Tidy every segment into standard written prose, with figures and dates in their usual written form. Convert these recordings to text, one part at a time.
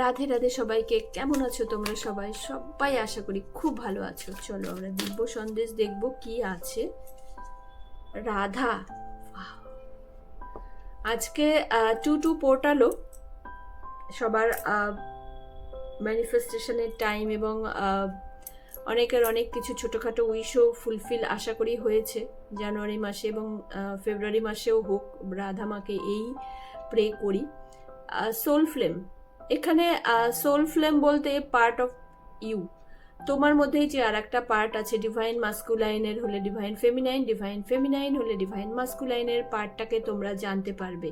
রাধে রাধে সবাইকে। কেমন আছো তোমরা সবাই? সবাই আশা করি খুব ভালো আছো। চলো আমরা দিব্য সন্দেশ দেখবো কি আছে। রাধা, আজকে 2 পোর্টালও সবার ম্যানিফেস্টেশনের টাইম এবং অনেকের অনেক কিছু ছোটোখাটো উইশও ফুলফিল আশা করি হয়েছে জানুয়ারি মাসে এবং ফেব্রুয়ারি মাসেও হোক। রাধা মাকে এই প্রে করি। সোল ফ্লেম, এখানে সোল ফ্লেম বলতে পার্ট অফ ইউ, তোমার মধ্যেই যে আর একটা পার্ট আছে, ডিভাইন মাস্কুলাইনের হলে ডিভাইন ফেমিনাইন, ডিভাইন ফেমিনাইন হলে ডিভাইন মাস্কুলাইনের পার্টটাকে তোমরা জানতে পারবে।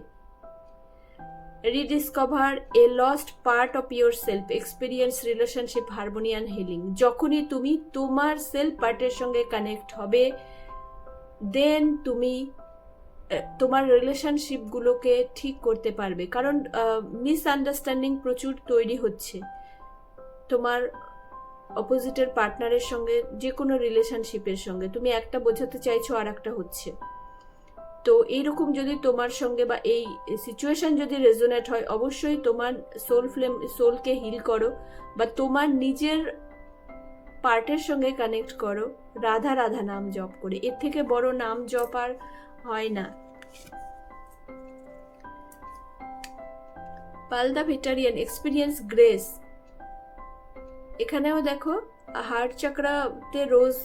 Rediscover a lost part of your self, experience relationship harmony and healing. যখনই তুমি তোমার সেলফ পার্টের সঙ্গে কানেক্ট হবে, দেন তুমি তোমার রিলেশনশিপগুলোকে ঠিক করতে পারবে। কারণ মিসআন্ডারস্ট্যান্ডিং প্রচুর তৈরি হচ্ছে তোমার অপোজিটের পার্টনারের সঙ্গে, যে কোনো রিলেশনশিপের সঙ্গে তুমি একটা বোঝাতে চাইছো আর একটা হচ্ছে। তো এইরকম যদি তোমার সঙ্গে বা এই সিচুয়েশন যদি রেজোনেট হয়, অবশ্যই তোমার সোলকে হিল করো বা তোমার নিজের পার্টের সঙ্গে কানেক্ট করো রাধা রাধা নাম জপ করে। এর থেকে বড় নাম জপ আর হয় না। পালদা ভেটারিয়ান, এক্সপিরিয়েন্স গ্রেস। এখানেও দেখো হার্ট চাকরাতে rose,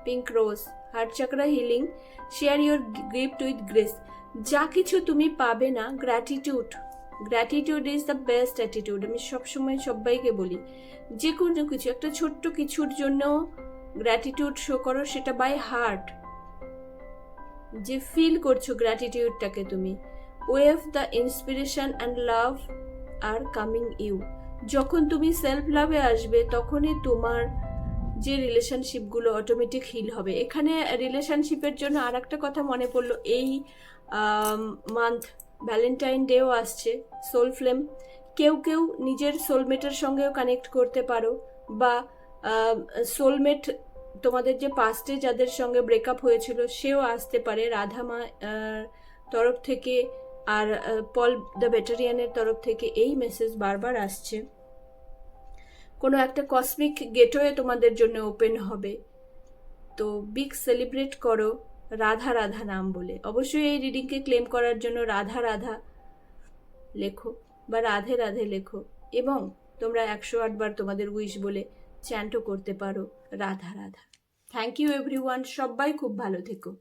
pink rose, heart chakra healing, share your gift with grace. যা কিছু তুমি পাবে না, gratitude is the best attitude. আমি সবসময় সবাইকে বলি, যে কোনো কিছু, একটা ছোট্ট কিছুর জন্য গ্র্যাটিটিউড শো করো, সেটা বাই হার্ট, যে ফিল করছো গ্র্যাটিটিউডটাকে তুমি। Wave the inspiration and love are coming you. যখন তুমি সেলফ লাভে আসবে, তখনই তোমার যে রিলেশনশিপগুলো অটোমেটিক হিল হবে। এখানে রিলেশনশিপের জন্য আর একটা কথা মনে পড়লো, এই মান্থ ভ্যালেন্টাইন ডেও আসছে। সোল ফ্লেম, কেউ কেউ নিজের সোলমেটের সঙ্গেও কানেক্ট করতে পারো, বা সোলমেট তোমাদের যে পাস্টে যাদের সঙ্গে ব্রেকআপ হয়েছিল সেও আসতে পারে রাধা মা তরফ থেকে, আর পল দ্য ভেটারিয়ানের তরফ থেকে এই মেসেজ বারবার আসছে। কোনো একটা কসমিক গেটওয়ে তোমাদের জন্য ওপেন হবে। তো বিগ সেলিব্রেট করো রাধা রাধা নাম বলে। অবশ্যই এই রিডিংকে ক্লেম করার জন্য রাধা রাধা লেখো বা রাধে রাধে লেখো, এবং তোমরা 108 বার তোমাদের উইশ বলে চ্যান্টও করতে পারো Radha Radha. Thank you everyone, সবাই খুব ভালো থেকো।